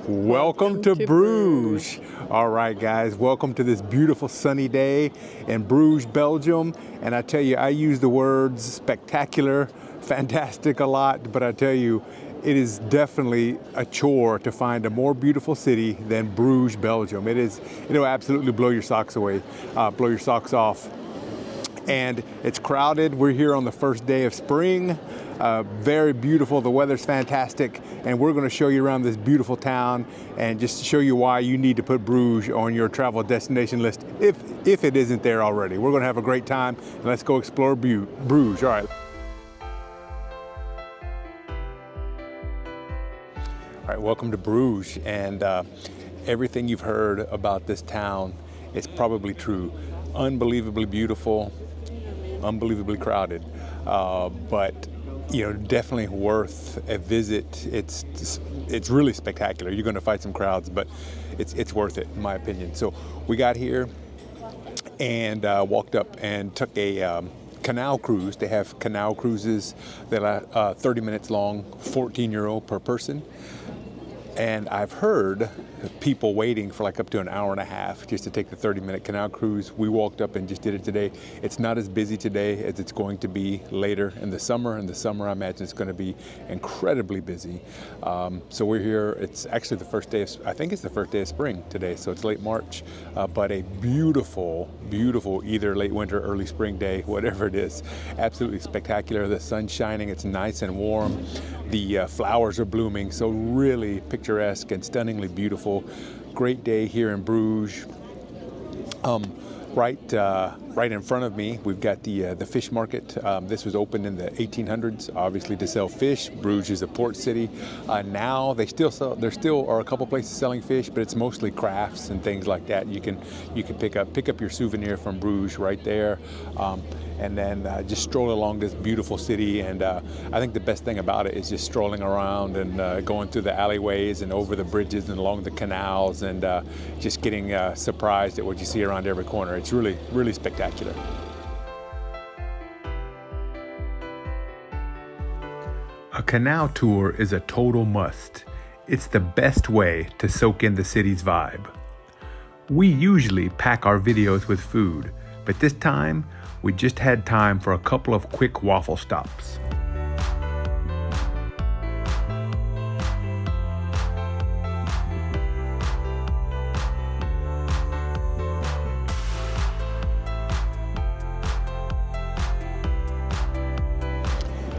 Welcome to Bruges. All right, guys, welcome to this beautiful sunny day in Bruges, Belgium. And I tell you, I use the words spectacular, fantastic a lot, but I tell you, it is definitely a chore to find a more beautiful city than Bruges, Belgium. It'll absolutely blow your socks away, blow your socks off. And it's crowded. We're here on the first day of spring. Very beautiful. The weather's fantastic, and we're going to show you around this beautiful town and just show you why you need to put Bruges on your travel destination list if it isn't there already. We're going to have a great time, and let's go explore Bruges. All right. All right, welcome to Bruges, and everything you've heard about this town is probably true. Unbelievably beautiful, unbelievably crowded, but definitely worth a visit. It's really spectacular. You're going to fight some crowds, but it's worth it in my opinion. So we got here and walked up and took a Canal cruise. They have Canal cruises that are 30 minutes long, €14 per person. And I've heard people waiting for like up to an hour and a half just to take the 30-minute Canal cruise. We walked up and just did it today. It's not as busy today as it's going to be later in the summer. In the summer, I imagine it's going to be incredibly busy. So we're here. It's actually the first day I think it's the first day of spring today. So it's late March, but a beautiful, beautiful either late winter, early spring day, whatever it is. Absolutely spectacular. The sun's shining. It's nice and warm. The flowers are blooming. So really picturesque and stunningly beautiful. Great day here in Bruges. Right in front of me, we've got the fish market. This was opened in the 1800s, obviously to sell fish. Bruges is a port city. Now there still are a couple places selling fish, but it's mostly crafts and things like that. You can pick up your souvenir from Bruges right there, and then just stroll along this beautiful city. And I think the best thing about it is just strolling around and going through the alleyways and over the bridges and along the canals, and just getting surprised at what you see around every corner. It's really, really spectacular. A canal tour is a total must. It's the best way to soak in the city's vibe. We usually pack our videos with food, but this time we just had time for a couple of quick waffle stops.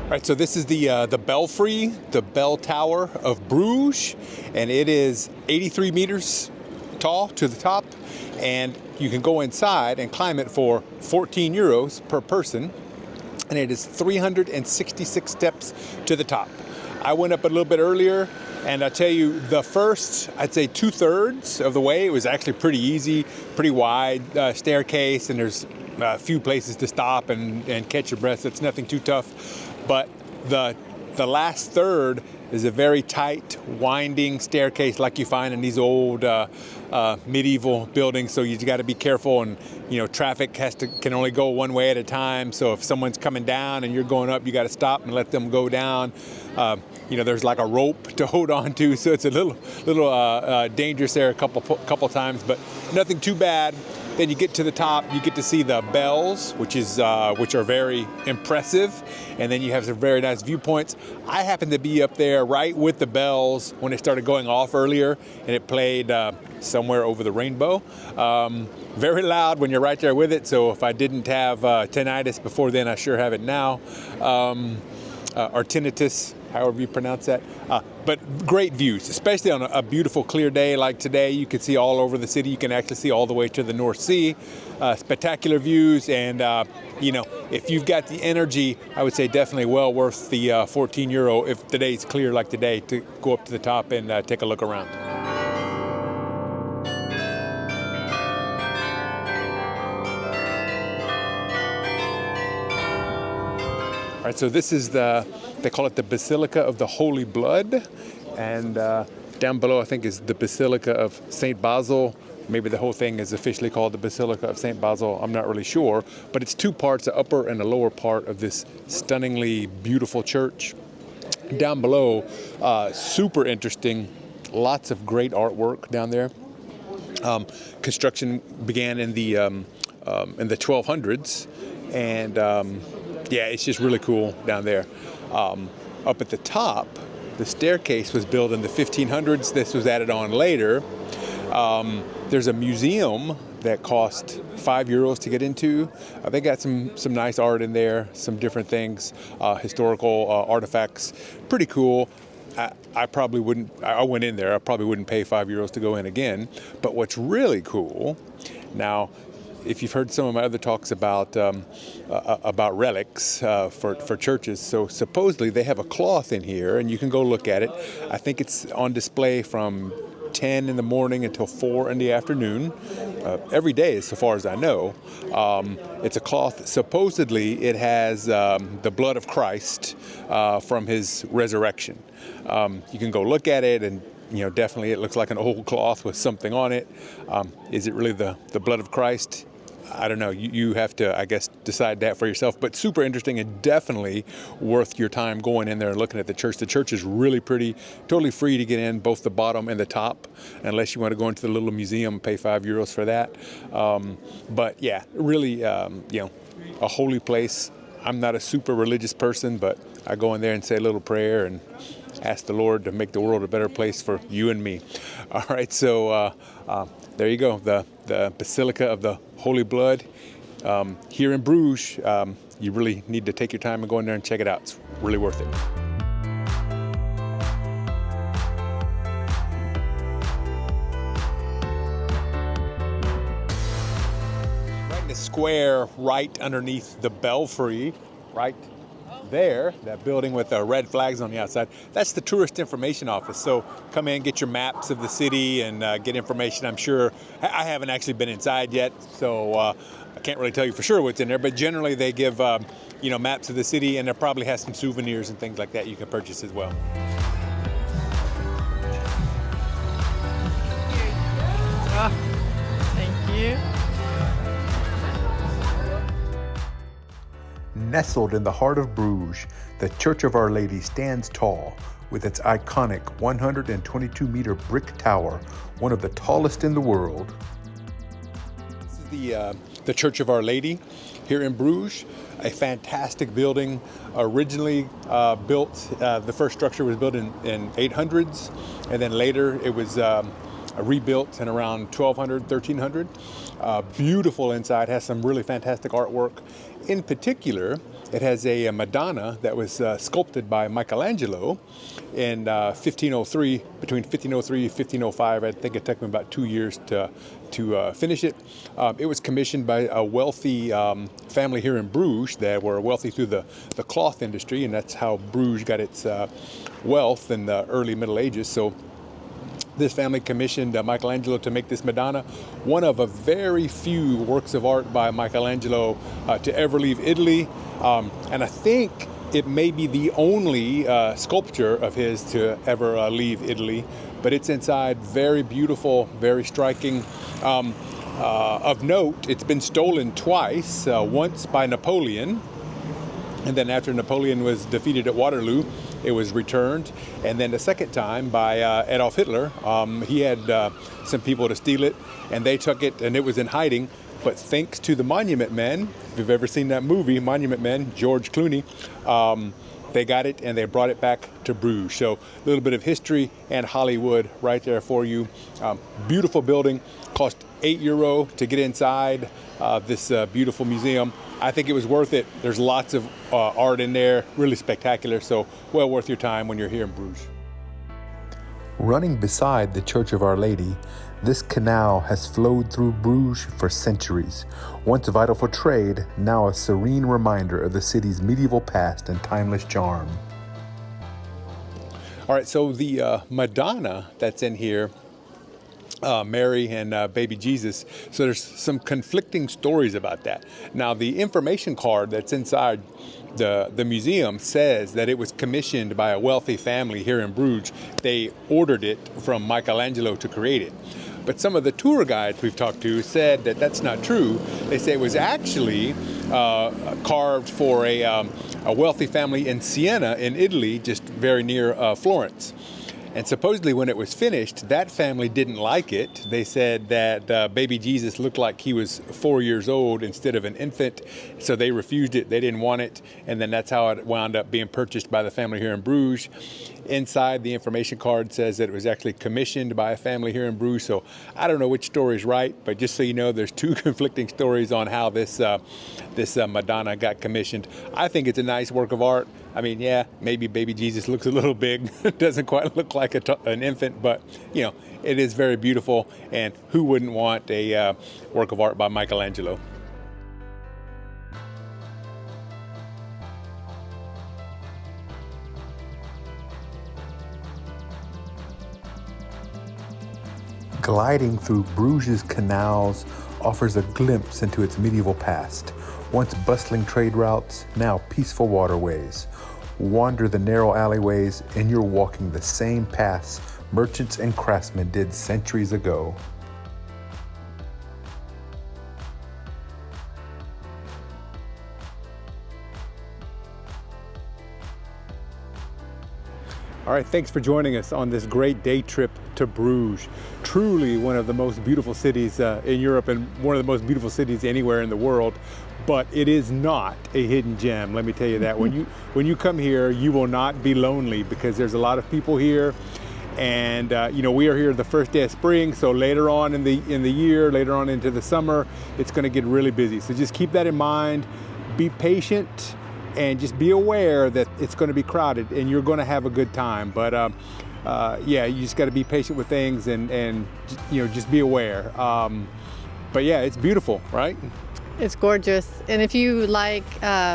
All right, so this is the Belfry, the bell tower of Bruges, and it is 83 meters tall to the top, and you can go inside and climb it for €14 per person, and it is 366 steps to the top. I went up a little bit earlier, and I tell you, the first, I'd say 2/3 of the way, it was actually pretty easy, pretty wide staircase, and there's a few places to stop and catch your breath. It's nothing too tough. But the last third is a very tight, winding staircase like you find in these old medieval buildings. So you got to be careful, and traffic can only go one way at a time. So if someone's coming down and you're going up, you got to stop and let them go down. There's like a rope to hold on to, so it's a little dangerous there a couple times, but nothing too bad. Then you get to the top, you get to see the bells, which are very impressive, and then you have some very nice viewpoints. I happened to be up there right with the bells when it started going off earlier, and it played Somewhere Over the Rainbow. Very loud when you're right there with it, so if I didn't have tinnitus before then, I sure have it now. Or tinnitus, however you pronounce that. But great views, especially on a beautiful clear day like today. You can see all over the city. You can actually see all the way to the North Sea. Spectacular views, and if you've got the energy, I would say definitely well worth the €14 if the day's clear like today, to go up to the top and take a look around. All right, so this is they call it the Basilica of the Holy Blood, and down below I think is the Basilica of St. Basil. Maybe the whole thing is officially called the Basilica of St. Basil. I'm not really sure, but it's two parts, the upper and the lower part of this stunningly beautiful church. Down below, super interesting, Lots of great artwork down there. Construction began in the 1200s, and yeah, it's just really cool down there. Up at the top, the staircase was built in the 1500s. This was added on later. There's a museum that cost €5 to get into. They got some nice art in there, some different things, historical artifacts. Pretty cool. I probably wouldn't. I went in there. I probably wouldn't pay €5 to go in again. But what's really cool, now, if you've heard some of my other talks about relics for churches, so supposedly they have a cloth in here, and you can go look at it. I think it's on display from 10 in the morning until 4 in the afternoon, every day, so far as I know. It's a cloth. Supposedly, it has the blood of Christ from his resurrection. You can go look at it, and definitely it looks like an old cloth with something on it. Is it really the blood of Christ? I don't know. You have to, I guess, decide that for yourself. But super interesting and definitely worth your time going in there and looking at the church. The church is really pretty, totally free to get in, both the bottom and the top, unless you want to go into the little museum and pay €5 for that. But yeah, really, a holy place. I'm not a super religious person, but I go in there and say a little prayer and ask the Lord to make the world a better place for you and me. All right, so there you go, the Basilica of the Holy Blood here in Bruges. You really need to take your time and go in there and check it out. It's really worth it. Right in the square, right underneath the Belfry, right there, that building with the red flags on the outside, that's the tourist information office. So come in, get your maps of the city and get information. I'm sure, I haven't actually been inside yet, so I can't really tell you for sure what's in there, but generally they give maps of the city, and it probably has some souvenirs and things like that you can purchase as well. Thank you. Nestled in the heart of Bruges, the Church of Our Lady stands tall with its iconic 122-meter brick tower, one of the tallest in the world. This is the Church of Our Lady here in Bruges, a fantastic building. Originally built, the first structure was built in 800s, and then later it was rebuilt in around 1200, 1300. Beautiful inside, has some really fantastic artwork. In particular, it has a Madonna that was sculpted by Michelangelo in 1503, between 1503 and 1505. I think it took him about 2 years to finish it. It was commissioned by a wealthy family here in Bruges that were wealthy through the cloth industry, and that's how Bruges got its wealth in the early Middle Ages. So this family commissioned Michelangelo to make this Madonna, one of a very few works of art by Michelangelo to ever leave Italy. And I think it may be the only sculpture of his to ever leave Italy. But it's inside, very beautiful, very striking. Of note, it's been stolen twice, once by Napoleon, and then after Napoleon was defeated at Waterloo, it was returned, and then the second time by Adolf Hitler. He had some people to steal it, and they took it, and it was in hiding. But thanks to the Monument Men, if you've ever seen that movie, Monument Men, George Clooney, they got it and they brought it back to Bruges. So a little bit of history and Hollywood right there for you. Beautiful building, cost €8 to get inside this beautiful museum. I think it was worth it. There's lots of art in there, really spectacular, so well worth your time when you're here in Bruges. Running beside the Church of Our Lady, this canal has flowed through Bruges for centuries. Once vital for trade, now a serene reminder of the city's medieval past and timeless charm. All right, so the Madonna that's in here, Mary and baby Jesus. So there's some conflicting stories about that. Now, the information card that's inside the museum says that it was commissioned by a wealthy family here in Bruges. They ordered it from Michelangelo to create it. But some of the tour guides we've talked to said that that's not true. They say it was actually carved for a wealthy family in Siena in Italy, just very near Florence. And supposedly when it was finished, that family didn't like it. They said that baby Jesus looked like he was 4 years old instead of an infant, so they refused it. They didn't want it, and then that's how it wound up being purchased by the family here in Bruges. Inside, the information card says that it was actually commissioned by a family here in Bruges, so I don't know which story is right, but just so you know, there's two conflicting stories on how this Madonna got commissioned. I think it's a nice work of art. I mean, yeah, maybe baby Jesus looks a little big. Doesn't quite look like an infant, but, you know, it is very beautiful. And who wouldn't want a work of art by Michelangelo? Gliding through Bruges Canals offers a glimpse into its medieval past. Once bustling trade routes, now peaceful waterways. Wander the narrow alleyways and you're walking the same paths merchants and craftsmen did centuries ago. All right, thanks for joining us on this great day trip to Bruges. Truly one of the most beautiful cities in Europe and one of the most beautiful cities anywhere in the world. But it is not a hidden gem, let me tell you that. When you come here, you will not be lonely because there's a lot of people here. And you know, we are here the first day of spring, so later on in the year, later on into the summer, it's going to get really busy. So just keep that in mind. Be patient. And just be aware that it's going to be crowded and you're going to have a good time. But yeah, you just got to be patient with things and you know, just be aware. But yeah, it's beautiful, right? It's gorgeous. And if you like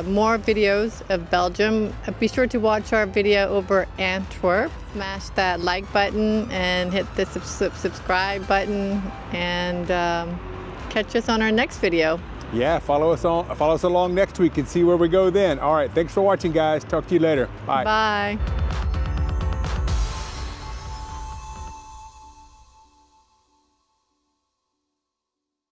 more videos of Belgium, be sure to watch our video over Antwerp. Smash that like button and hit the subscribe button and catch us on our next video. Yeah, follow us along next week and see where we go then. All right, thanks for watching, guys. Talk to you later. Bye. Bye.